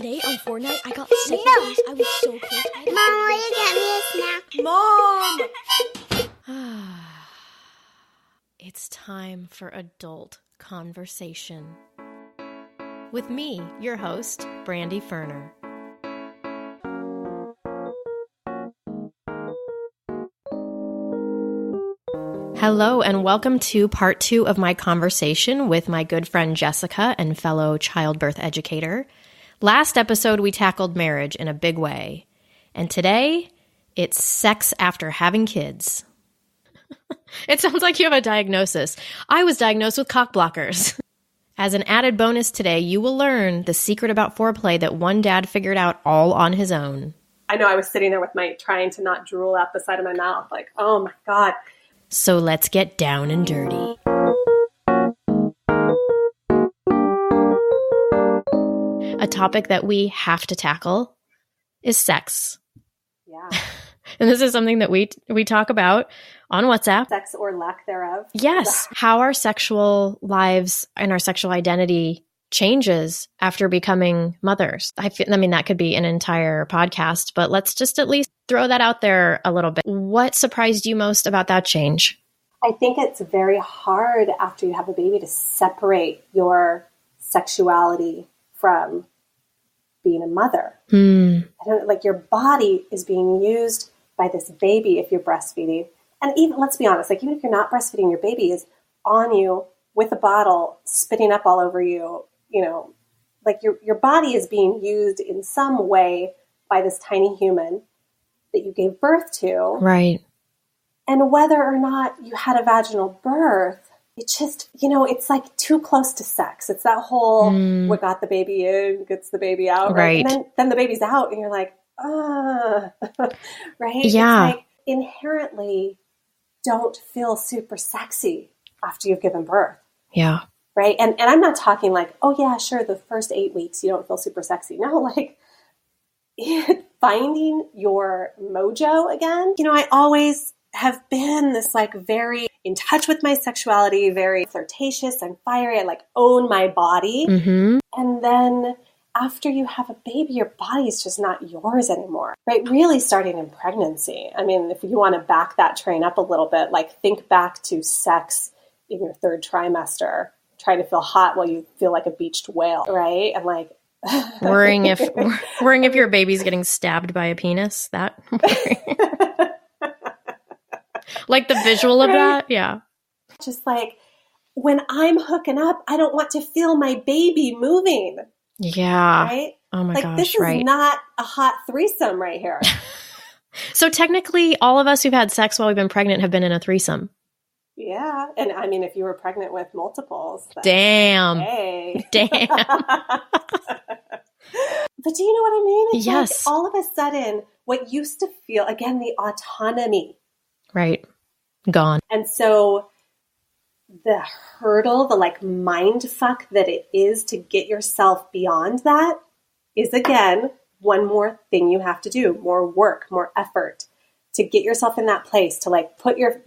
Today on Fortnite, I got second place. I was so close. Mom, will you get me a snack? Mom! It's time for adult conversation. With me, your host, Brandy Ferner. Hello, and welcome to part 2 of my conversation with my good friend Jessica and fellow childbirth educator. Last episode, we tackled marriage in a big way. And today, it's sex after having kids. It sounds like you have a diagnosis. I was diagnosed with Cockblockers. As an added bonus today, you will learn the secret about foreplay that one dad figured out all on his own. I know I was sitting there with trying to not drool out the side of my mouth, like, oh my God. So let's get down and dirty. A topic that we have to tackle is sex. Yeah. And this is something that we talk about on WhatsApp. Sex or lack thereof. Yes. How our sexual lives and our sexual identity changes after becoming mothers. I mean, that could be an entire podcast, but let's just at least throw that out there a little bit. What surprised you most about that change? I think it's very hard after you have a baby to separate your sexuality from being a mother. Like your body is being used by this baby if you're breastfeeding. And even, let's be honest, like even if you're not breastfeeding, your baby is on you with a bottle, spitting up all over you, you know, like your body is being used in some way by this tiny human that you gave birth to. Right. And whether or not you had a vaginal birth, it just, you know, it's like too close to sex. It's that whole, what got the baby in, gets the baby out. Right. And then the baby's out and you're like, right? Yeah. It's like inherently don't feel super sexy after you've given birth. Yeah. Right. And I'm not talking like, oh yeah, sure. The first 8 weeks, you don't feel super sexy. No, like finding your mojo again. You know, I always have been this like very in touch with my sexuality, very flirtatious and fiery. I like own my body. Mm-hmm. And then after you have a baby, your body is just not yours anymore, right? Really starting in pregnancy. I mean, if you want to back that train up a little bit, like think back to sex in your 3rd trimester, trying to feel hot while you feel like a beached whale, right? And like worrying if your baby's getting stabbed by a penis. That like the visual of that. Yeah. Just like when I'm hooking up, I don't want to feel my baby moving. Yeah. Right? Oh my like, gosh. This is not a hot threesome right here. So technically all of us who've had sex while we've been pregnant have been in a threesome. Yeah. And I mean, if you were pregnant with multiples. Damn. Hey. Damn. But do you know what I mean? It's yes. Like all of a sudden, what used to feel, again, the autonomy. Right. Gone. And so the hurdle, the like mind fuck that it is to get yourself beyond that is, again, one more thing you have to do, more work, more effort to get yourself in that place, to like put your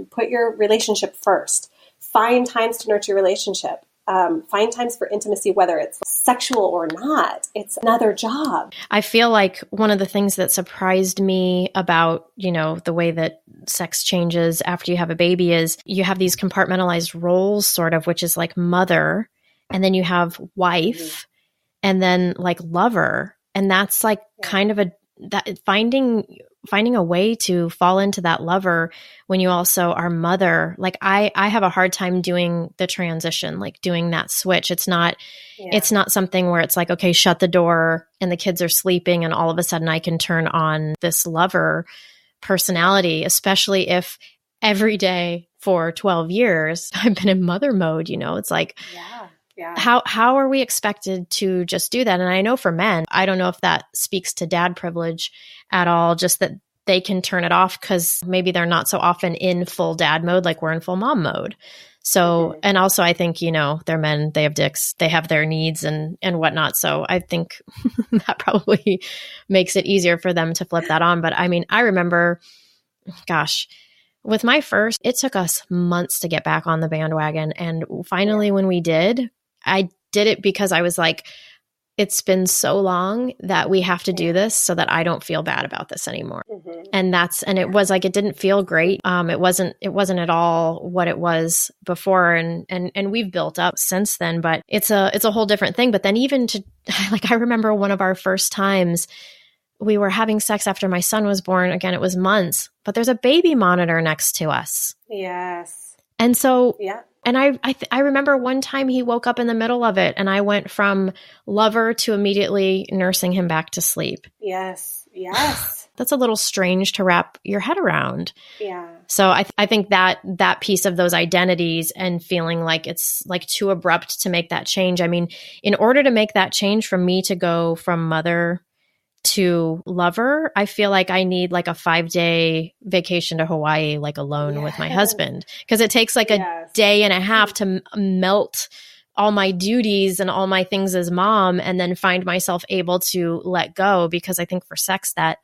relationship first, find times to nurture your relationship, find times for intimacy, whether it's sexual or not. It's another job. I feel like one of the things that surprised me about, you know, the way that sex changes after you have a baby is you have these compartmentalized roles sort of, which is like mother, and then you have wife, and then like lover. And that's like kind of finding a way to fall into that lover when you also are mother. Like I have a hard time doing the transition, like doing that switch. It's not something where it's like, okay, shut the door and the kids are sleeping and all of a sudden I can turn on this lover personality, especially if every day for 12 years I've been in mother mode, you know. It's like, yeah. How are we expected to just do that? And I know for men, I don't know if that speaks to dad privilege at all, just that they can turn it off because maybe they're not so often in full dad mode like we're in full mom mode. So, and also I think, you know, they're men, they have dicks, they have their needs and whatnot. So I think that probably makes it easier for them to flip that on. But I mean, I remember, gosh, with my first, it took us months to get back on the bandwagon. And finally, when we did, I did it because I was like, it's been so long that we have to do this so that I don't feel bad about this anymore. Mm-hmm. And it was like, it didn't feel great. It wasn't at all what it was before. And we've built up since then, but it's a whole different thing. But then even to like, I remember one of our first times we were having sex after my son was born. Again, it was months, but there's a baby monitor next to us. Yes. And so, yeah. And I remember one time he woke up in the middle of it and I went from lover to immediately nursing him back to sleep. Yes. Yes. That's a little strange to wrap your head around. Yeah. So I think that piece of those identities and feeling like it's like too abrupt to make that change. I mean, in order to make that change from me to go from mother to lover, I feel like I need like a 5-day vacation to Hawaii, like alone with my husband, because it takes like a day and a half to melt all my duties and all my things as mom and then find myself able to let go. Because I think for sex, that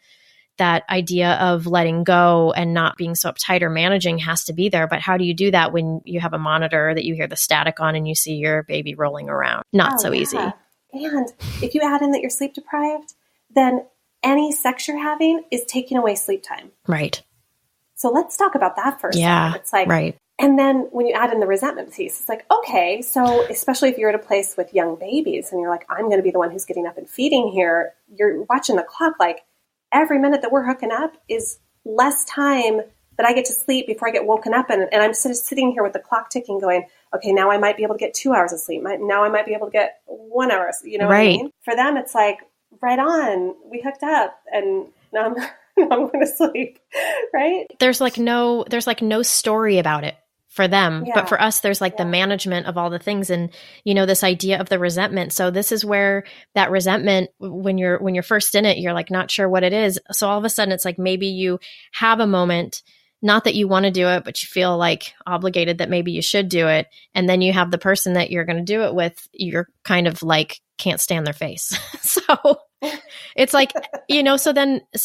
idea of letting go and not being so uptight or managing has to be there. But how do you do that when you have a monitor that you hear the static on and you see your baby rolling around? Not so easy. And if you add in that you're sleep deprived, then any sex you're having is taking away sleep time. Right. So let's talk about that first. Yeah. It's like, right. And then when you add in the resentment piece, it's like, okay, so especially if you're at a place with young babies and you're like, I'm going to be the one who's getting up and feeding here, you're watching the clock. Like every minute that we're hooking up is less time that I get to sleep before I get woken up. And I'm sitting here with the clock ticking going, okay, now I might be able to get 2 hours of sleep. Now I might be able to get 1 hour. You know what I mean? For them, it's like, right on, we hooked up and now I'm going to sleep, right? There's like no story about it for them. But for us, there's like the management of all the things and, this idea of the resentment. So this is where that resentment, when you're first in it, you're like not sure what it is. So all of a sudden it's like maybe you have a moment, not that you want to do it, but you feel like obligated that maybe you should do it. And then you have the person that you're going to do it with, you're kind of like can't stand their face. So it's like, so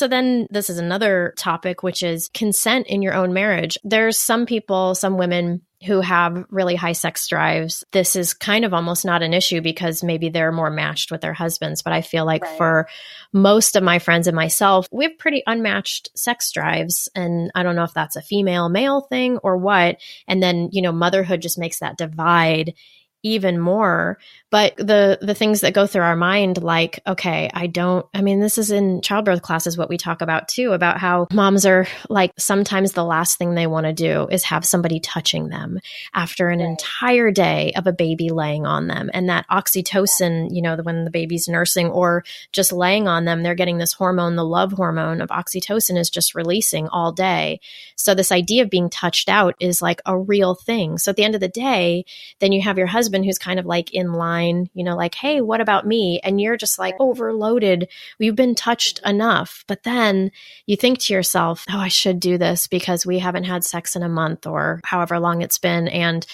then this is another topic, which is consent in your own marriage. There's some women who have really high sex drives. This is kind of almost not an issue because maybe they're more matched with their husbands. But I feel like for most of my friends and myself, we have pretty unmatched sex drives. And I don't know if that's a female male thing or what. And then, motherhood just makes that divide even more. But the things that go through our mind, like, okay, this is in childbirth classes, what we talk about too, about how moms are like, sometimes the last thing they want to do is have somebody touching them after an entire day of a baby laying on them. And that oxytocin, when the baby's nursing or just laying on them, they're getting this hormone, the love hormone of oxytocin is just releasing all day. So this idea of being touched out is like a real thing. So at the end of the day, then you have your husband who's kind of like in line, like, hey, what about me? And you're just like overloaded. You've been touched enough. But then you think to yourself, oh, I should do this because we haven't had sex in a month or however long it's been. And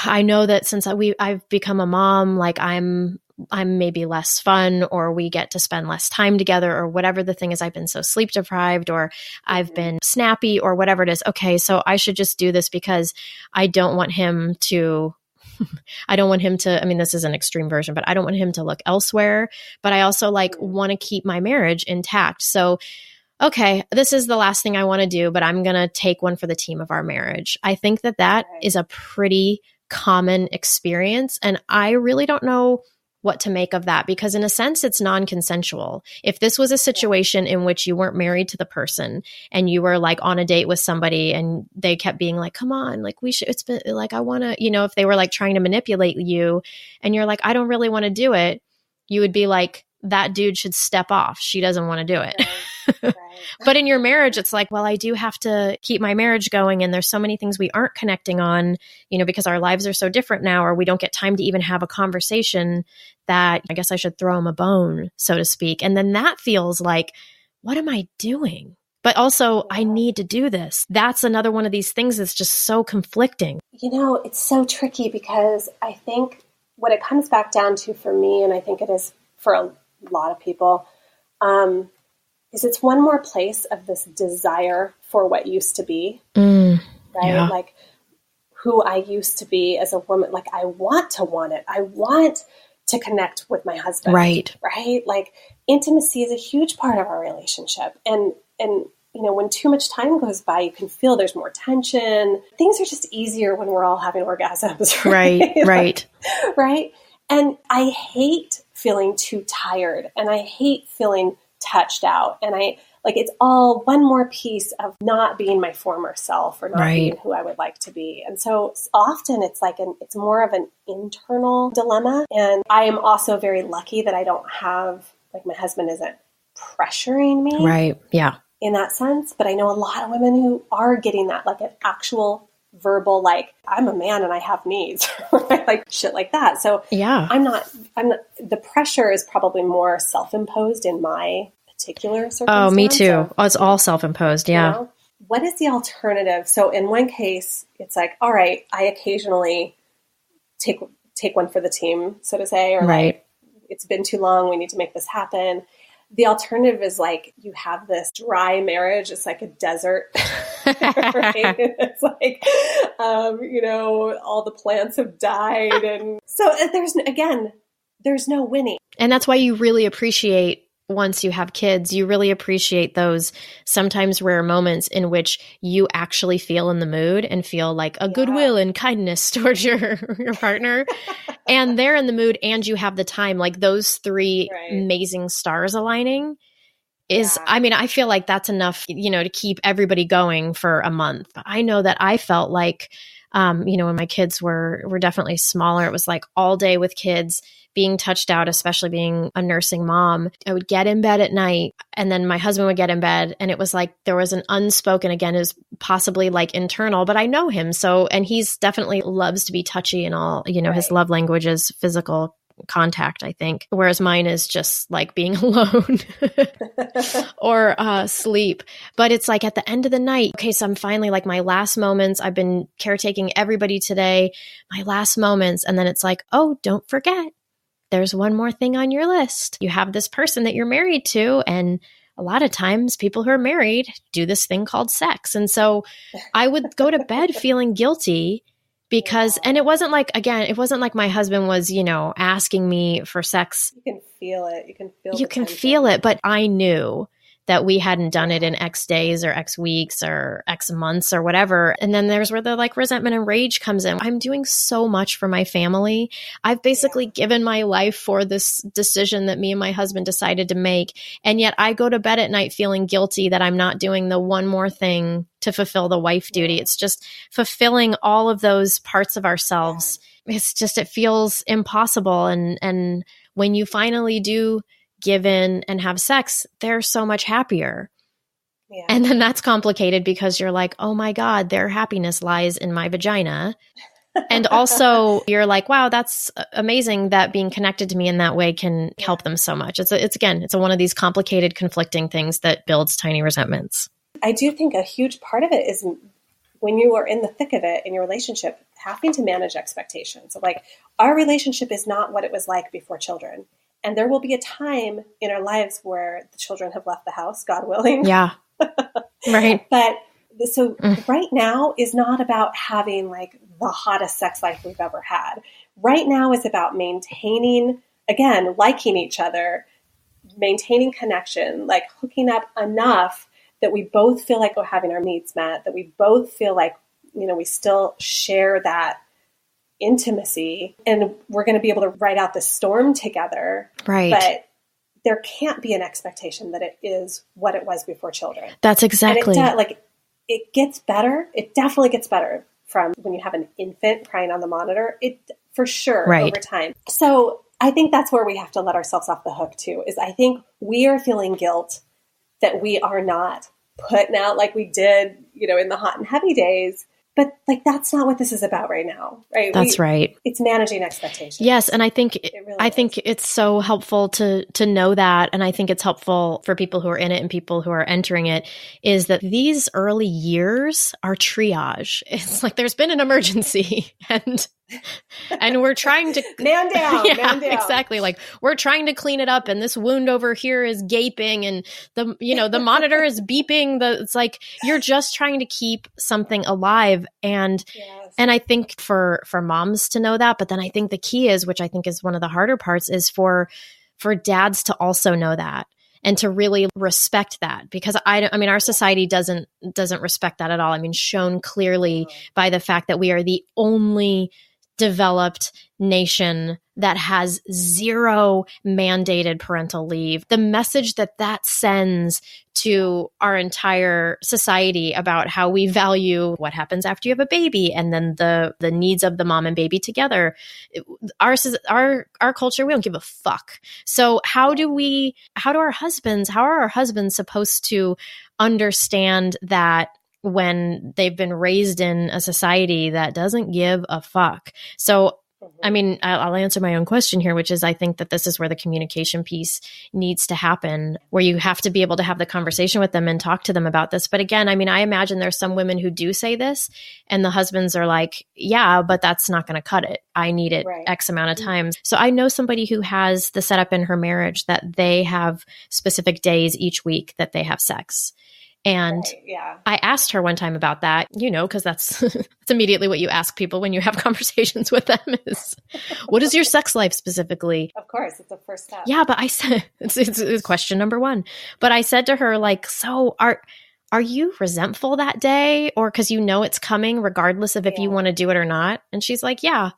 I know that since I've become a mom, like I'm maybe less fun, or we get to spend less time together, or whatever the thing is. I've been so sleep deprived, or I've been snappy, or whatever it is. Okay, so I should just do this because I don't want him to, this is an extreme version, but I don't want him to look elsewhere. But I also want to keep my marriage intact. So, okay, this is the last thing I want to do, but I'm going to take one for the team of our marriage. I think that is a pretty common experience. And I really don't know what to make of that, because in a sense, it's non-consensual. If this was a situation in which you weren't married to the person and you were like on a date with somebody and they kept being like, come on, like we should, it's been like, I want to, if they were like trying to manipulate you and you're like, I don't really want to do it, you would be like, that dude should step off. She doesn't want to do it. Right. But in your marriage, it's like, well, I do have to keep my marriage going. And there's so many things we aren't connecting on, because our lives are so different now, or we don't get time to even have a conversation, that I guess I should throw him a bone, so to speak. And then that feels like, what am I doing? But also, I need to do this. That's another one of these things that's just so conflicting. It's so tricky, because I think what it comes back down to for me, and I think it is for a lot of people, is it's one more place of this desire for what used to be, right? Yeah. Like who I used to be as a woman. Like I want to want it. I want to connect with my husband. Right. Right? Like intimacy is a huge part of our relationship. And when too much time goes by, you can feel there's more tension. Things are just easier when we're all having orgasms. Right. Right. And I hate feeling too tired, and I hate feeling touched out. And it's all one more piece of not being my former self or not being who I would like to be. And so often it's it's more of an internal dilemma. And I am also very lucky that I don't have, my husband isn't pressuring me. Right. Yeah. In that sense. But I know a lot of women who are getting that, an actual verbal, I'm a man and I have needs, shit like that. So yeah, I'm not, the pressure is probably more self-imposed in my particular circumstance. Oh, me too. It's all self-imposed. Yeah. What is the alternative? So in one case, it's all right, I occasionally take one for the team, so to say, or it's been too long, we need to make this happen. The alternative is you have this dry marriage. It's like a desert. Right? It's all the plants have died. And so there's no winning. And that's why you really appreciate, once you have kids, you really appreciate those sometimes rare moments in which you actually feel in the mood and feel a goodwill and kindness towards your partner. And they're in the mood and you have the time, those three amazing stars aligning is, I feel like that's enough, to keep everybody going for a month. I know that I felt when my kids were definitely smaller, it was all day with kids, being touched out, especially being a nursing mom. I would get in bed at night and then my husband would get in bed, and it was there was an unspoken, again, is possibly internal, but I know him. So, and he's definitely loves to be touchy and all, his love language is physical contact, I think. Whereas mine is just being alone or sleep. But it's at the end of the night, okay, so I'm finally my last moments. I've been caretaking everybody today, my last moments. And then it's oh, don't forget, there's one more thing on your list. You have this person that you're married to. And a lot of times people who are married do this thing called sex. And so I would go to bed feeling guilty because, and it wasn't it wasn't my husband was, asking me for sex. You can feel it. You can feel it. But I knew that we hadn't done it in X days or X weeks or X months or whatever. And then there's where the resentment and rage comes in. I'm doing so much for my family. I've basically given my life for this decision that me and my husband decided to make. And yet I go to bed at night feeling guilty that I'm not doing the one more thing to fulfill the wife duty. It's just fulfilling all of those parts of ourselves. It's just, it feels impossible. And when you finally do give in and have sex, they're so much happier. Yeah. And then that's complicated because you're oh my God, their happiness lies in my vagina. And also you're wow, that's amazing that being connected to me in that way can help them so much. It's one of these complicated, conflicting things that builds tiny resentments. I do think a huge part of it is when you are in the thick of it in your relationship, having to manage expectations. So our relationship is not what it was like before children. And there will be a time in our lives where the children have left the house, God willing. Yeah. Right. But so right now is not about having the hottest sex life we've ever had. Right now is about maintaining, again, liking each other, maintaining connection, hooking up enough that we both feel we're having our needs met, that we both feel we still share that intimacy, and we're going to be able to ride out the storm together. Right. But there can't be an expectation that it is what it was before children. That's exactly. And it gets better. It definitely gets better from when you have an infant crying on the monitor. It for sure over time. So I think that's where we have to let ourselves off the hook too, is I think we are feeling guilt that we are not putting out like we did, in the hot and heavy days. But that's not what this is about right now, right? That's right. It's managing expectations. Yes, and I think it's so helpful to know that, and I think it's helpful for people who are in it and people who are entering it, is that these early years are triage. It's there's been an emergency, and And we're trying to man down, yeah, man down. exactly. Like we're trying to clean it up and this wound over here is gaping and the monitor is beeping. It's like, you're just trying to keep something alive. And, Yes. and I think for moms to know that, but then I think the key is, which I think is one of the harder parts, is for dads to also know that and to really respect that, because I mean, our society doesn't respect that at all. I mean, shown clearly by the fact that we are the only developed nation that has 0 mandated parental leave. The message that sends to our entire society about how we value what happens after you have a baby and then the needs of the mom and baby together. Our culture, we don't give a fuck. So how are our husbands supposed to understand that when they've been raised in a society that doesn't give a fuck? So, I mean, I'll answer my own question here, which is I think that this is where the communication piece needs to happen, where you have to be able to have the conversation with them and talk to them about this. But again, I mean, I imagine there's some women who do say this and the husbands are like, yeah, but that's not going to cut it. I need it X amount of times. So I know somebody who has the setup in her marriage that they have specific days each week that they have sex. And I asked her one time about that, because that's immediately what you ask people when you have conversations with them is, what is your sex life specifically? Of course, it's the first step. Yeah, but I said, it's question number 1. But I said to her, like, so are you resentful that day? Or because it's coming regardless of if you want to do it or not? And she's like, yeah,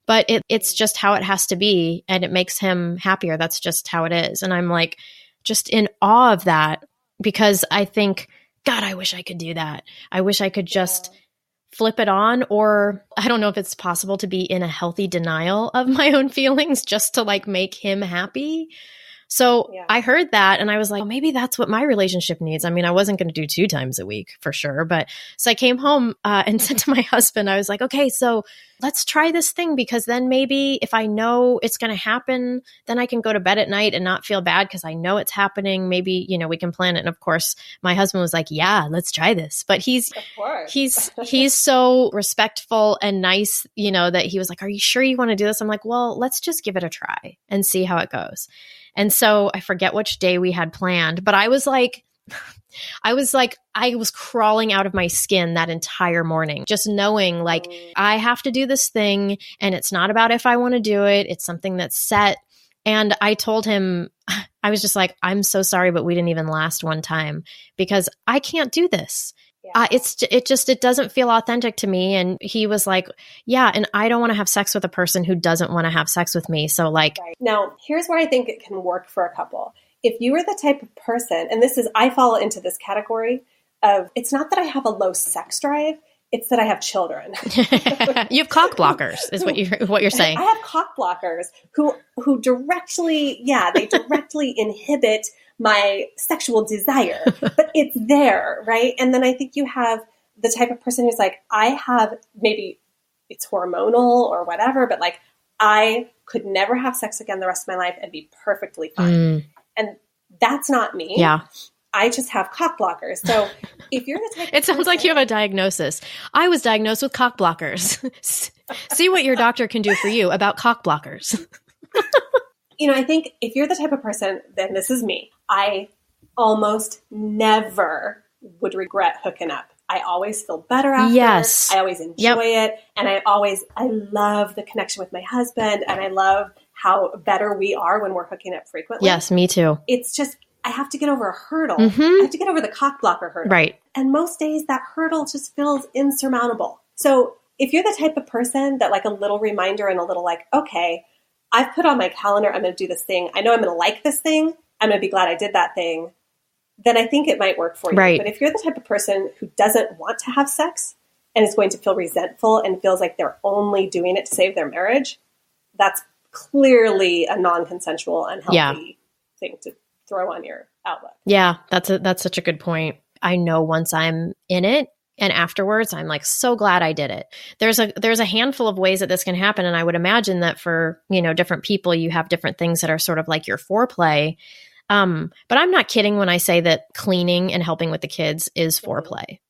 but it's just how it has to be. And it makes him happier. That's just how it is. And I'm like, just in awe of that. Because I think, God, I wish I could do that. I wish I could just flip it on, or I don't know if it's possible to be in a healthy denial of my own feelings just to like make him happy. So I heard that and I was like, well, maybe that's what my relationship needs. I mean, I wasn't going to do 2 times a week for sure. But so I came home and said to my husband, I was like, okay, so let's try this thing, because then maybe if I know it's going to happen, then I can go to bed at night and not feel bad because I know it's happening. Maybe, we can plan it. And of course, my husband was like, yeah, let's try this. But he's so respectful and nice, that he was like, are you sure you want to do this? I'm like, well, let's just give it a try and see how it goes. And so I forget which day we had planned, but I was crawling out of my skin that entire morning, just knowing like I have to do this thing and it's not about if I want to do it. It's something that's set. And I told him, I was just like, I'm so sorry, but we didn't even last one time because I can't do this. Yeah. It doesn't feel authentic to me. And he was like, yeah, and I don't want to have sex with a person who doesn't want to have sex with me. So like, Now, here's where I think it can work for a couple. If you are the type of person, and I fall into this category of, it's not that I have a low sex drive, it's that I have children. You have cockblockers is what you're saying. I have cockblockers who directly inhibit my sexual desire, but it's there, right? And then I think you have the type of person who's like, I have, maybe it's hormonal or whatever, but like, I could never have sex again the rest of my life and be perfectly fine. And that's not me. Yeah. I just have cock blockers. So if you're the type of It sounds like you have a diagnosis. I was diagnosed with cock blockers. See what your doctor can do for you about cock blockers. I think if you're the type of person, then this is me. I almost never would regret hooking up. I always feel better after. Yes. I always enjoy it. And I love the connection with my husband. And I love how better we are when we're hooking up frequently. Yes, me too. It's just, I have to get over a hurdle. Mm-hmm. I have to get over the cock blocker hurdle. Right. And most days that hurdle just feels insurmountable. So if you're the type of person that like a little reminder and a little like, okay, I've put on my calendar, I'm going to do this thing. I know I'm going to like this thing. I'm going to be glad I did that thing. Then I think it might work for you. Right. But if you're the type of person who doesn't want to have sex and is going to feel resentful and feels like they're only doing it to save their marriage, that's clearly a non-consensual, unhealthy thing to throw on your outlook. Yeah, that's such a good point. I know once I'm in it and afterwards, I'm like so glad I did it. There's a handful of ways that this can happen. And I would imagine that for, different people, you have different things that are sort of like your foreplay. But I'm not kidding when I say that cleaning and helping with the kids is foreplay.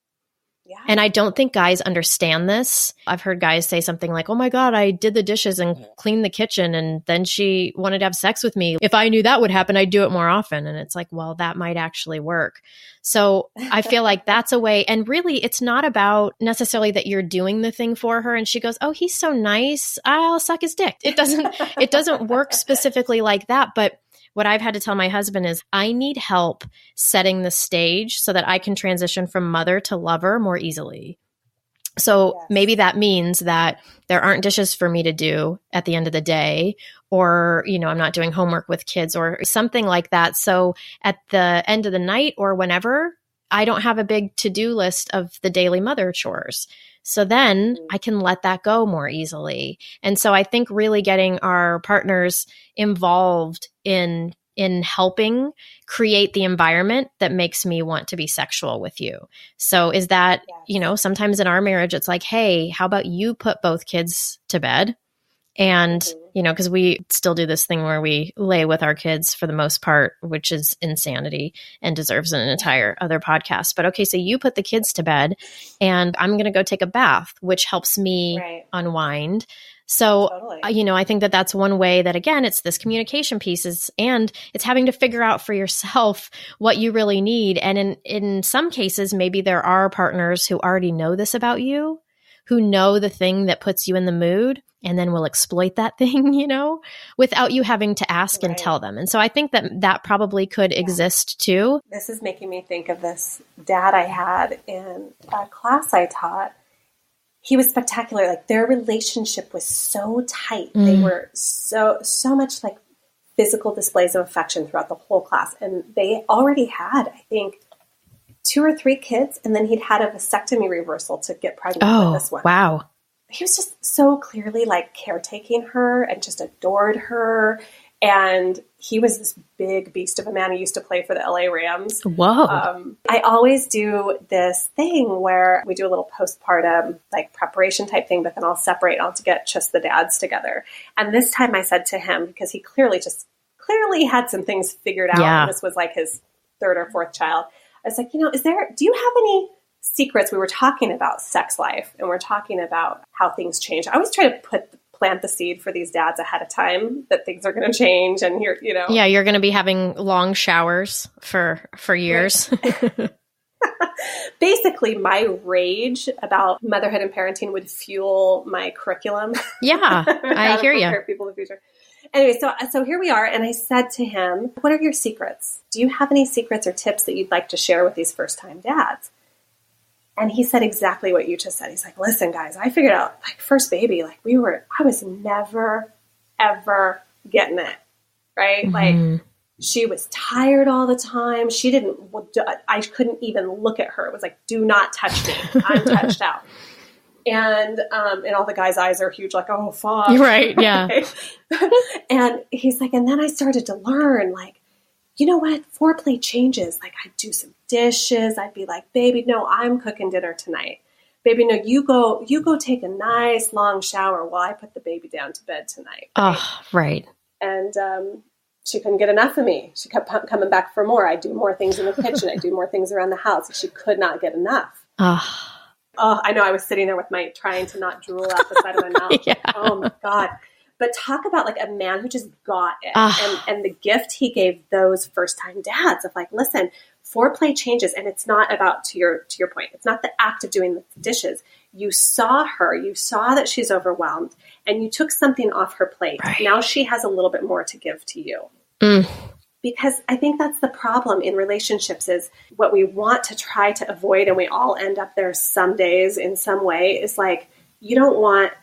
Yeah. And I don't think guys understand this. I've heard guys say something like, oh my God, I did the dishes and cleaned the kitchen and then she wanted to have sex with me. If I knew that would happen, I'd do it more often. And it's like, well, that might actually work. So I feel like that's a way. And really, it's not about necessarily that you're doing the thing for her and she goes, oh, he's so nice, I'll suck his dick. It doesn't work specifically like that. But what I've had to tell my husband is I need help setting the stage so that I can transition from mother to lover more easily. So maybe that means that there aren't dishes for me to do at the end of the day, or, I'm not doing homework with kids or something like that. So at the end of the night or whenever, I don't have a big to-do list of the daily mother chores. So then I can let that go more easily. And so I think really getting our partners involved in helping create the environment that makes me want to be sexual with you. So is that, sometimes in our marriage, it's like, hey, how about you put both kids to bed? And, because we still do this thing where we lay with our kids for the most part, which is insanity and deserves an entire other podcast. But okay, so you put the kids to bed and I'm going to go take a bath, which helps me unwind. So, totally. I think that that's one way that, again, it's this communication pieces and it's having to figure out for yourself what you really need. And in some cases, maybe there are partners who already know this about you, who know the thing that puts you in the mood and then will exploit that thing, without you having to ask and tell them. And so I think that probably could exist too. This is making me think of this dad I had in a class I taught. He was spectacular. Like their relationship was so tight. They were so much like physical displays of affection throughout the whole class. And they already had, I think, 2 or 3 kids. And then he'd had a vasectomy reversal to get pregnant with this one. Wow. He was just so clearly like caretaking her and just adored her. And he was this big beast of a man. He used to play for the LA Rams. Whoa. I always do this thing where we do a little postpartum like preparation type thing, but then I'll separate and I'll get just the dads together. And this time I said to him, because he clearly had some things figured out. And this was like his 3rd or 4th child. I was like, do you have any secrets? We were talking about sex life and we're talking about how things change. I always try to plant the seed for these dads ahead of time that things are going to change. And here, Yeah, you're going to be having long showers for years. Right. Basically, my rage about motherhood and parenting would fuel my curriculum. Yeah, I hear you. Prepare people in the future. Anyway, so here we are. And I said to him, what are your secrets? Do you have any secrets or tips that you'd like to share with these first-time dads? And he said exactly what you just said. He's like, listen, guys, I figured out like first baby, like I was never, ever getting it. Right. Mm-hmm. Like she was tired all the time. I couldn't even look at her. It was like, do not touch me. I'm touched out. And all the guys' eyes are huge, like, oh, fuck. Right. Yeah. And he's like, and then I started to learn, like, you know what? Foreplay changes. Like I'd do some dishes. I'd be like, baby, no, I'm cooking dinner tonight. Baby, no, you go take a nice long shower while I put the baby down to bed tonight. Right? Oh, right. And she couldn't get enough of me. She kept coming back for more. I'd do more things in the kitchen. I'd do more things around the house. She could not get enough. Oh, I know. I was sitting there trying to not drool out the side of my mouth. Yeah. Oh my God. But talk about like a man who just got it and the gift he gave those first-time dads of like, listen, foreplay changes. And it's not about, to your point, it's not the act of doing the dishes. You saw her, you saw that she's overwhelmed and you took something off her plate. Right. Now she has a little bit more to give to you. Because I think that's the problem in relationships is what we want to try to avoid. And we all end up there some days in some way is like, you don't want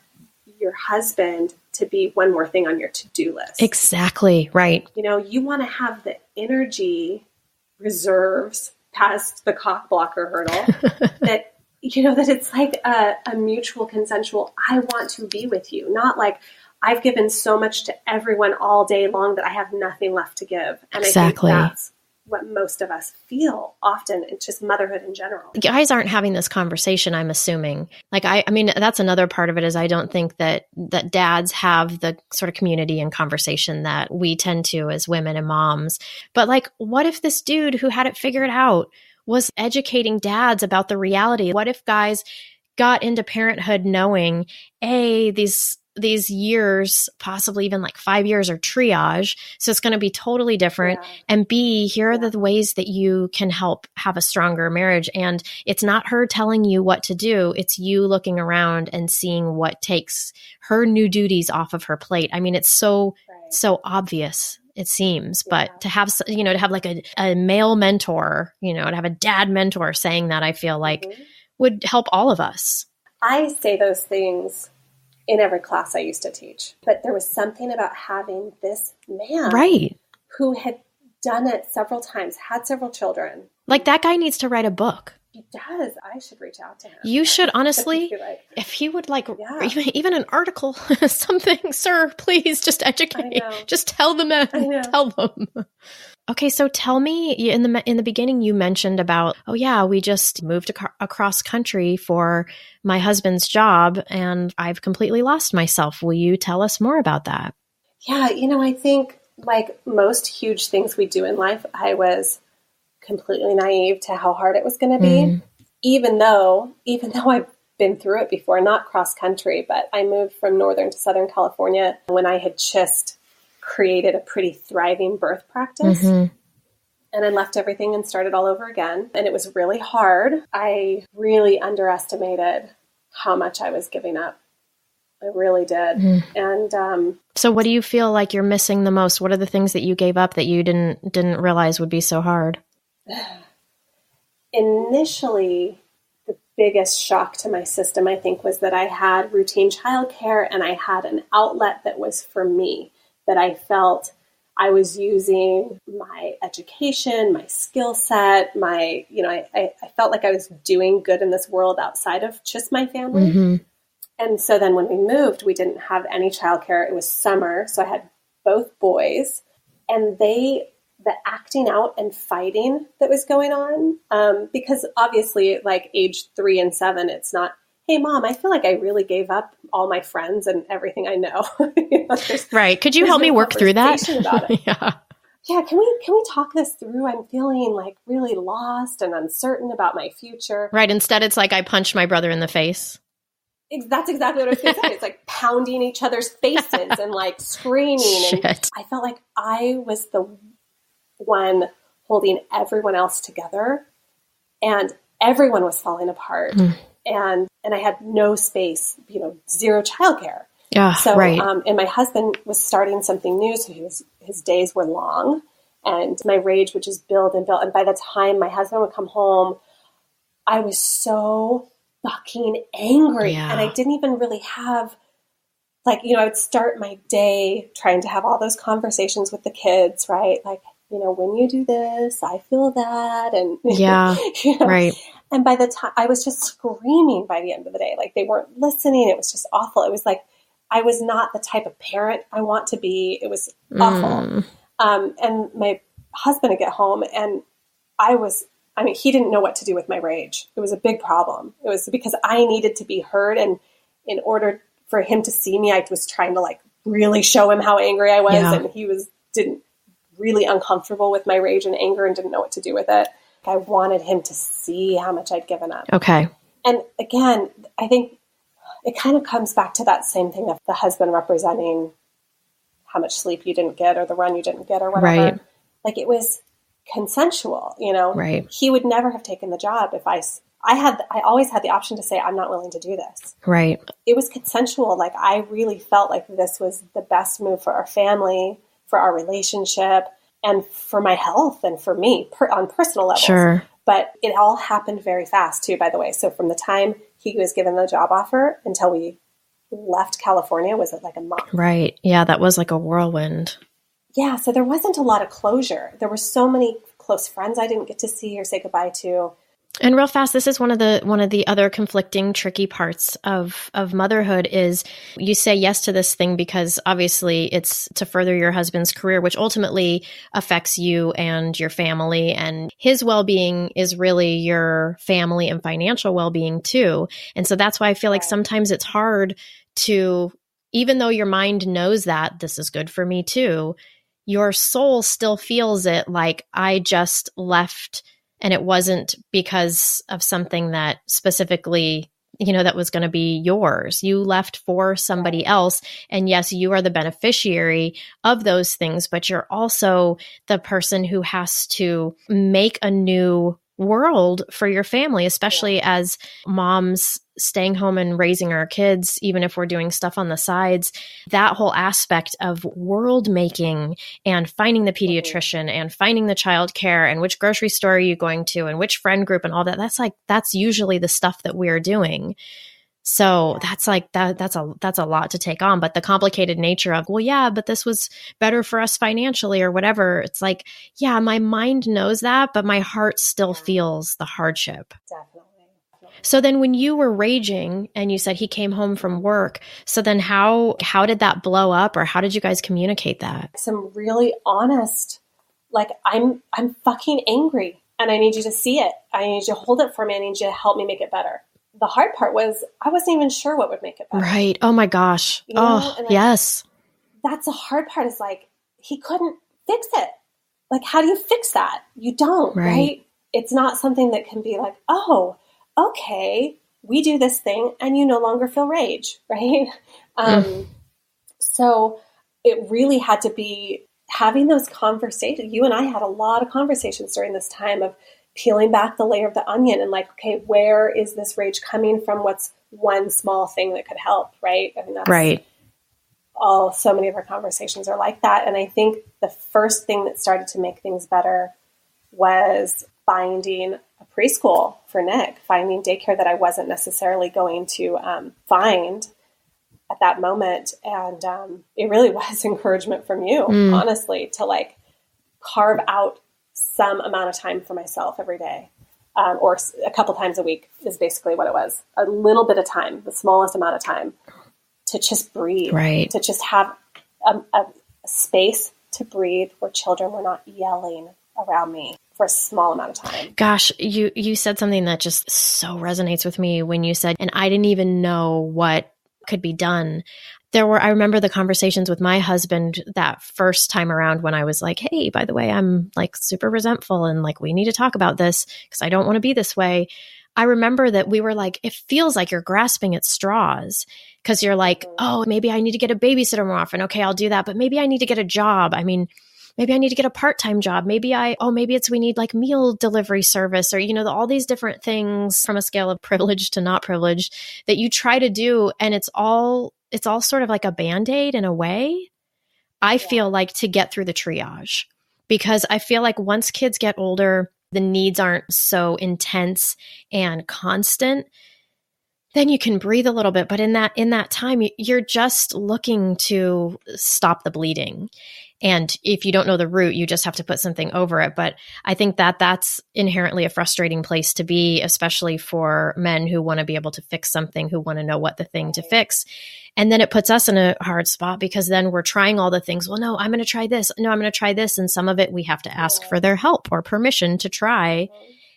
your husband to be one more thing on your to-do list. Exactly. Right. You want to have the energy reserves past the cock blocker hurdle that, that it's like a mutual consensual, I want to be with you. Not like I've given so much to everyone all day long that I have nothing left to give. And exactly. I think that's what most of us feel often. It's just motherhood in general. Guys aren't having this conversation, I'm assuming. Like, I mean, that's another part of it is I don't think that dads have the sort of community and conversation that we tend to as women and moms. But like, what if this dude who had it figured out was educating dads about the reality. What if guys got into parenthood knowing, A, these years, possibly even like 5 years, are triage. So it's going to be totally different. Yeah. And B, here are the ways that you can help have a stronger marriage. And it's not her telling you what to do. It's you looking around and seeing what takes her new duties off of her plate. I mean, it's so obvious, it seems, but to have, to have like a male mentor, to have a dad mentor saying that, I feel like would help all of us. I say those things in every class I used to teach, but there was something about having this man who had done it several times, had several children. Like, that guy needs to write a book. He does. I should reach out to him. You should, honestly, if he would even an article, something, sir, please just educate. Just tell the men. Tell them. Okay, so tell me, in the beginning you mentioned about, we just moved across country for my husband's job and I've completely lost myself. Will you tell us more about that? Yeah, I think like most huge things we do in life, I was completely naive to how hard it was going to be, even though I've been through it before, not cross country, but I moved from Northern to Southern California when I had just created a pretty thriving birth practice. And I left everything and started all over again. And it was really hard. I really underestimated how much I was giving up. I really did. And so what do you feel like you're missing the most? What are the things that you gave up that you didn't realize would be so hard? Initially, the biggest shock to my system, I think, was that I had routine childcare and I had an outlet that was for me, that I felt I was using my education, my skill set, I felt like I was doing good in this world outside of just my family. And so then when we moved, we didn't have any childcare. It was summer. So I had both boys, and the acting out and fighting that was going on, because obviously like age 3 and 7, it's not, hey mom, I feel like I really gave up all my friends and everything I know. Right. Could you help me work through that? About it. Yeah. Can we talk this through? I'm feeling like really lost and uncertain about my future. Right. Instead, it's like I punched my brother in the face. That's exactly what I was going to say. It's like pounding each other's faces and like screaming. Shit. And I felt like I was the one holding everyone else together, and everyone was falling apart. And I had no space, zero childcare. Yeah. So, right. And my husband was starting something new. So his days were long, and my rage would just build and build. And by the time my husband would come home, I was so fucking angry. Yeah. And I didn't even really have I would start my day trying to have all those conversations with the kids, right? Like, when you do this, I feel that. And right. And by the time I was just screaming by the end of the day, like they weren't listening. It was just awful. It was like, I was not the type of parent I want to be. It was awful. And my husband would get home and he didn't know what to do with my rage. It was a big problem. It was because I needed to be heard. And in order for him to see me, I was trying to like really show him how angry I was. Yeah. And he didn't really uncomfortable with my rage and anger and didn't know what to do with it. I wanted him to see how much I'd given up. Okay. And again, I think it kind of comes back to that same thing of the husband representing how much sleep you didn't get or the run you didn't get or whatever. Right. Like it was consensual, Right. He would never have taken the job if I always had the option to say, I'm not willing to do this. Right. It was consensual. Like I really felt like this was the best move for our family, for our relationship, and for my health and for me on personal levels. Sure. But it all happened very fast too, by the way. So from the time he was given the job offer until we left California was like a month. Right. Yeah. That was like a whirlwind. Yeah. So there wasn't a lot of closure. There were so many close friends I didn't get to see or say goodbye to. And real fast, this is one of the other conflicting, tricky parts of motherhood is you say yes to this thing because obviously it's to further your husband's career, which ultimately affects you and your family, and his well-being is really your family and financial well-being too. And so that's why I feel like sometimes it's hard to, even though your mind knows that this is good for me too, your soul still feels it like I just left And it wasn't because of something that specifically, you know, that was going to be yours. You left for somebody else. And yes, you are the beneficiary of those things, but you're also the person who has to make a new world for your family, especially as moms staying home and raising our kids, even if we're doing stuff on the sides. That whole aspect of world making and finding the pediatrician and finding the childcare and which grocery store are you going to and which friend group and all that, that's usually the stuff that we're doing. So that's a lot to take on. But the complicated nature of, well, yeah, but this was better for us financially or whatever. It's like, yeah, my mind knows that, but my heart still feels the hardship. Definitely. So then when you were raging and you said he came home from work, so then how did that blow up, or how did you guys communicate that? Some really honest, like, I'm fucking angry and I need you to see it. I need you to hold it for me. I need you to help me make it better. The hard part was I wasn't even sure what would make it better. Right. Oh my gosh. You know? Oh, yes. That's the hard part, is like, he couldn't fix it. Like, how do you fix that? You don't, right? It's not something that can be like, oh, okay, we do this thing and you no longer feel rage, right? So it really had to be having those conversations. You and I had a lot of conversations during this time of peeling back the layer of the onion and like, okay, where is this rage coming from? What's one small thing that could help, right? I mean, that's so many of our conversations are like that. And I think the first thing that started to make things better was finding a preschool for Nick, finding daycare that I wasn't necessarily going to find at that moment. And it really was encouragement from you, honestly, to like carve out some amount of time for myself every day, or a couple times a week is basically what it was. A little bit of time, the smallest amount of time, to just breathe, to just have a space to breathe where children were not yelling around me for a small amount of time. Gosh, you said something that just so resonates with me when you said, and I didn't even know what could be done. I remember the conversations with my husband that first time around when I was like, hey, by the way, I'm like super resentful and like, we need to talk about this because I don't want to be this way. I remember that we were like, it feels like you're grasping at straws because you're like, oh, maybe I need to get a babysitter more often. Okay, I'll do that. But maybe I need to get a job. I mean, maybe I need to get a part-time job. Maybe we need like meal delivery service, or, you know, all these different things from a scale of privileged to not privileged that you try to do. And it's all sort of like a Band-Aid in a way, I feel like, to get through the triage, because I feel like once kids get older, the needs aren't so intense and constant, then you can breathe a little bit. But in that time, you're just looking to stop the bleeding. And if you don't know the root, you just have to put something over it. But I think that that's inherently a frustrating place to be, especially for men who want to be able to fix something, who want to know what the thing to fix. And then it puts us in a hard spot because then we're trying all the things. Well, no, I'm going to try this. No, I'm going to try this. And some of it we have to ask for their help or permission to try.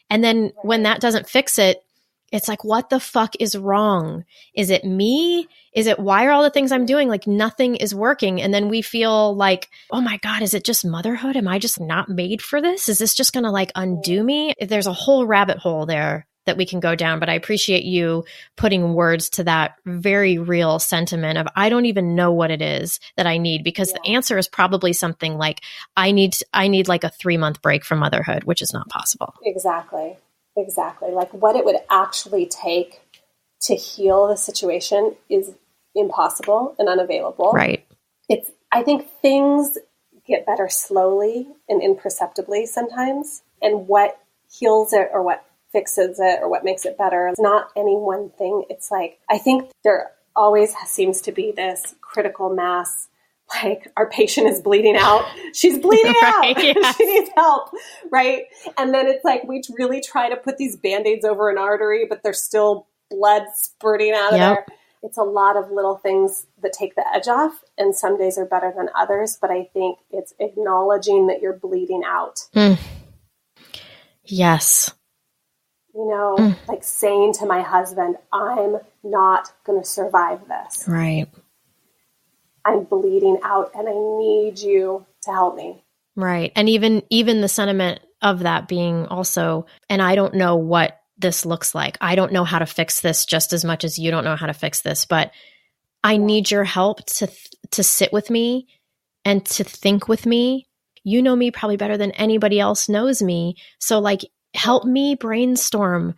And then when that doesn't fix it, it's like, what the fuck is wrong? Is it me? Is it, why are all the things I'm doing, like, nothing is working? And then we feel like, oh my God, is it just motherhood? Am I just not made for this? Is this just going to like undo me? There's a whole rabbit hole there that we can go down, but I appreciate you putting words to that very real sentiment of, I don't even know what it is that I need, because the answer is probably something like, I need like a 3-month break from motherhood, which is not possible. Exactly. Like, what it would actually take to heal the situation is impossible and unavailable. Right. I think things get better slowly and imperceptibly sometimes. And what heals it or what fixes it or what makes it better is not any one thing. It's like, I think there always seems to be this critical mass. Like, our patient is bleeding out. She's bleeding out. Yes. She needs help. Right. And then it's like, we really try to put these Band-Aids over an artery, but there's still blood spurting out of there. It's a lot of little things that take the edge off. And some days are better than others. But I think it's acknowledging that you're bleeding out. Yes. You know, like saying to my husband, I'm not going to survive this. Right. I'm bleeding out and I need you to help me. Right. And even the sentiment of that being also, and I don't know what this looks like. I don't know how to fix this just as much as you don't know how to fix this, but I need your help to sit with me and to think with me. You know me probably better than anybody else knows me. So like, help me brainstorm.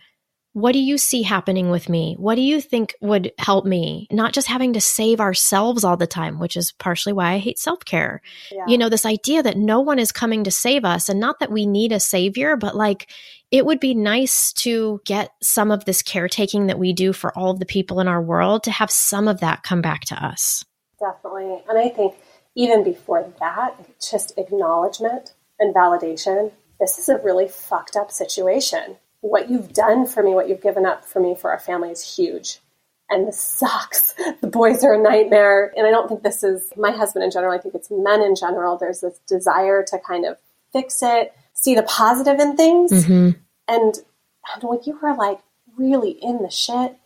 What do you see happening with me? What do you think would help me? Not just having to save ourselves all the time, which is partially why I hate self-care. Yeah. You know, this idea that no one is coming to save us, and not that we need a savior, but like, it would be nice to get some of this caretaking that we do for all of the people in our world, to have some of that come back to us. Definitely. And I think even before that, just acknowledgement and validation. This is a really fucked up situation. What you've done for me, what you've given up for me, for our family is huge. And this sucks. The boys are a nightmare. And I don't think this is my husband in general. I think it's men in general. There's this desire to kind of fix it, see the positive in things. Mm-hmm. And when you were like really in the shit,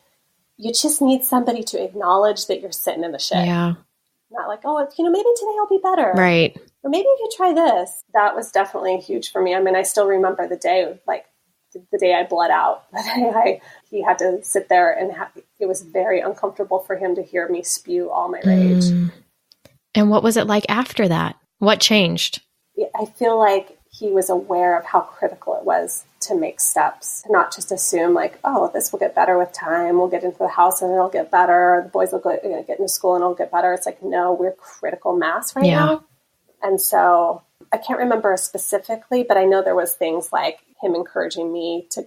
you just need somebody to acknowledge that you're sitting in the shit. Yeah. Not like, oh, maybe today I'll be better. Right. Or maybe if you try this. That was definitely huge for me. I mean, I still remember the day, like the day I bled out. The day he had to sit there and it was very uncomfortable for him to hear me spew all my rage. And what was it like after that? What changed? I feel like he was aware of how critical it was to make steps, to not just assume like, oh, this will get better with time. We'll get into the house and it'll get better. The boys will get into school and it'll get better. It's like, no, we're critical mass right now. And so I can't remember specifically, but I know there was things like him encouraging me to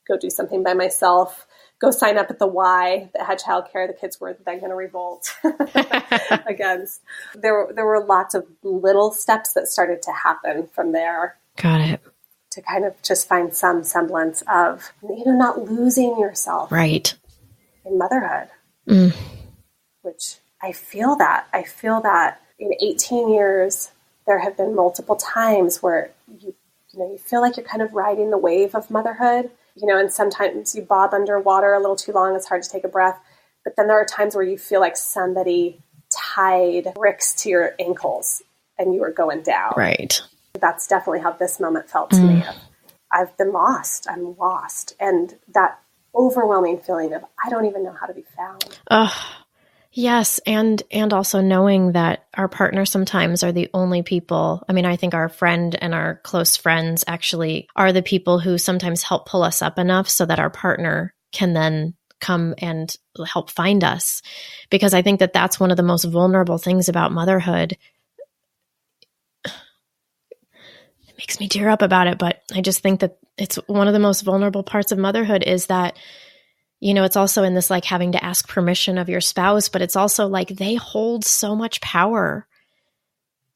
go do something by myself, go sign up at the Y that had childcare. The kids were then going to revolt against. There were lots of little steps that started to happen from there. Got it. To kind of just find some semblance of, not losing yourself. Right. In motherhood. Which I feel that in 18 years, there have been multiple times where you feel like you're kind of riding the wave of motherhood, and sometimes you bob underwater a little too long. It's hard to take a breath. But then there are times where you feel like somebody tied bricks to your ankles and you are going down. Right. That's definitely how this moment felt to me. I've been lost. I'm lost. And that overwhelming feeling of, I don't even know how to be found. Yes. And also knowing that our partners sometimes are the only people. I mean, I think our friend and our close friends actually are the people who sometimes help pull us up enough so that our partner can then come and help find us. Because I think that that's one of the most vulnerable things about motherhood. It makes me tear up about it, but I just think that it's one of the most vulnerable parts of motherhood is that, it's also in this like having to ask permission of your spouse, but it's also like they hold so much power.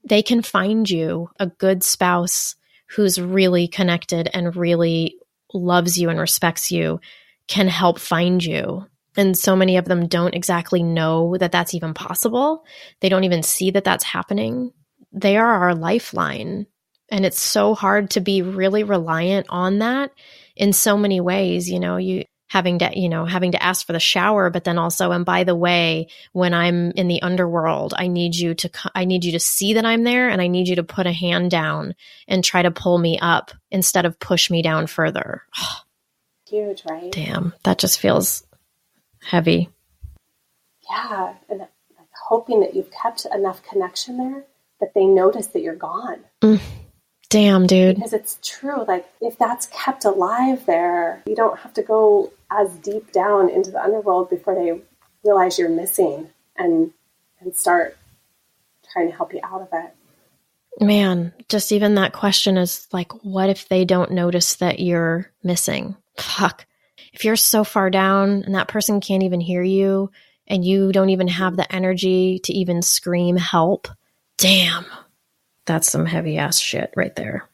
They can find you a good spouse who's really connected and really loves you and respects you, can help find you. And so many of them don't exactly know that that's even possible. They don't even see that that's happening. They are our lifeline. And it's so hard to be really reliant on that in so many ways, you having to ask for the shower, but then also, and by the way, when I'm in the underworld, I need you to see that I'm there, and I need you to put a hand down and try to pull me up instead of push me down further. Huge, right? Damn, that just feels heavy. Yeah. And hoping that you've kept enough connection there that they notice that you're gone. Damn, dude. Because it's true. Like, if that's kept alive there, you don't have to go as deep down into the underworld before they realize you're missing and start trying to help you out of it. Man, just even that question is like, what if they don't notice that you're missing? Fuck. If you're so far down and that person can't even hear you and you don't even have the energy to even scream help, damn. That's some heavy ass shit right there.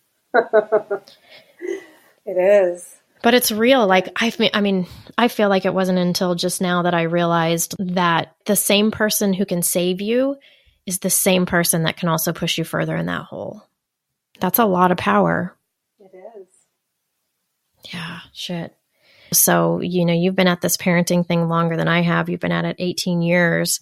It is. But it's real. Like, I feel like it wasn't until just now that I realized that the same person who can save you is the same person that can also push you further in that hole. That's a lot of power. It is. Yeah, shit. So, you've been at this parenting thing longer than I have. You've been at it 18 years.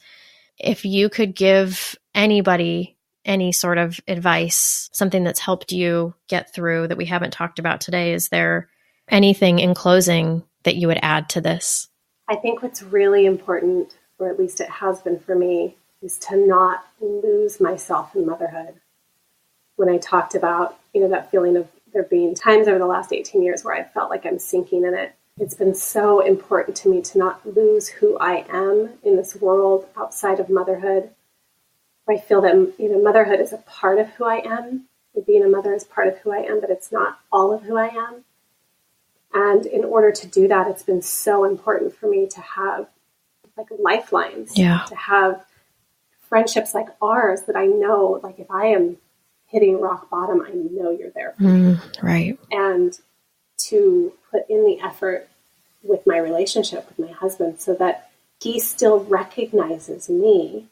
If you could give anybody any sort of advice, something that's helped you get through that we haven't talked about today, is there anything in closing that you would add to this? I think what's really important, or at least it has been for me, is to not lose myself in motherhood. When I talked about, that feeling of there being times over the last 18 years where I felt like I'm sinking in it, it's been so important to me to not lose who I am in this world outside of motherhood. I feel that, motherhood is a part of who I am. Being a mother is part of who I am, but it's not all of who I am. And in order to do that, it's been so important for me to have lifelines, to have friendships like ours that I know, if I am hitting rock bottom, I know you're there for me. Right. And to put in the effort with my relationship with my husband so that he still recognizes me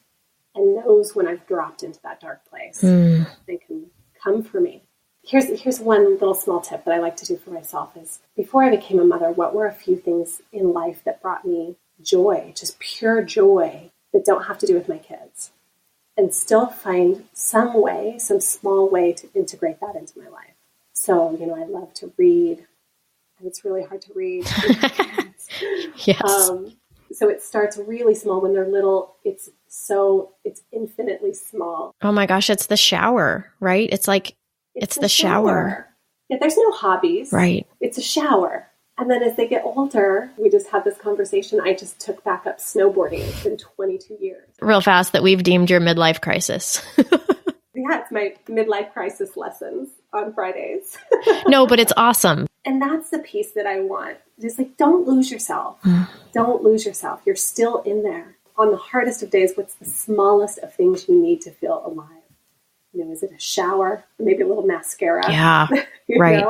and knows when I've dropped into that dark place. They can come for me. Here's one little small tip that I like to do for myself is, before I became a mother, what were a few things in life that brought me joy, just pure joy, that don't have to do with my kids, and still find some small way to integrate that into my life. So, I love to read, and it's really hard to read. Yes. So it starts really small. When they're little, it's infinitely small. Oh my gosh, it's the shower, right? It's the shower. Yeah, there's no hobbies. Right. It's a shower. And then as they get older, we just had this conversation. I just took back up snowboarding. It's been 22 years. Real fast that we've deemed your midlife crisis. Yeah, it's my midlife crisis lessons on Fridays. No, but it's awesome. And that's the piece that I want. Just don't lose yourself. Don't lose yourself. You're still in there. On the hardest of days, what's the smallest of things you need to feel alive? Is it a shower? Maybe a little mascara? Yeah, right.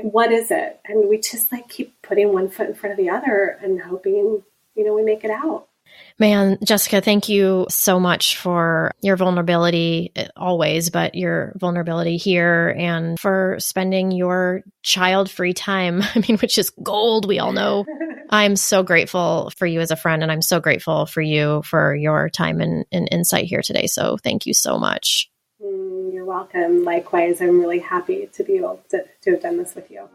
What is it? And we just keep putting one foot in front of the other and hoping, we make it out. Man, Jessica, thank you so much for your vulnerability always, but your vulnerability here, and for spending your child-free time, which is gold, we all know. I'm so grateful for you as a friend, and I'm so grateful for you for your time and insight here today. So thank you so much. You're welcome. Likewise, I'm really happy to be able to have done this with you.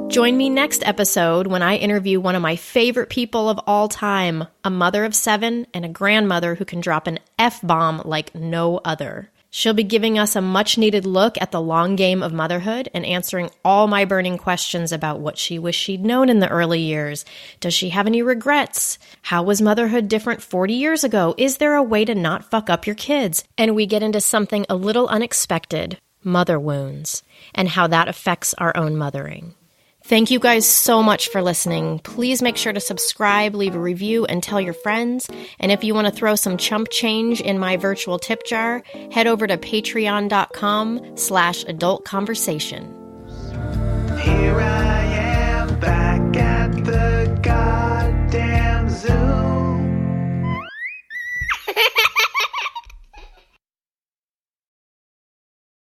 Join me next episode when I interview one of my favorite people of all time, a mother of 7 and a grandmother who can drop an F-bomb like no other. She'll be giving us a much-needed look at the long game of motherhood and answering all my burning questions about what she wished she'd known in the early years. Does she have any regrets? How was motherhood different 40 years ago? Is there a way to not fuck up your kids? And we get into something a little unexpected, mother wounds, and how that affects our own mothering. Thank you guys so much for listening. Please make sure to subscribe, leave a review, and tell your friends. And if you want to throw some chump change in my virtual tip jar, head over to patreon.com/adultconversation.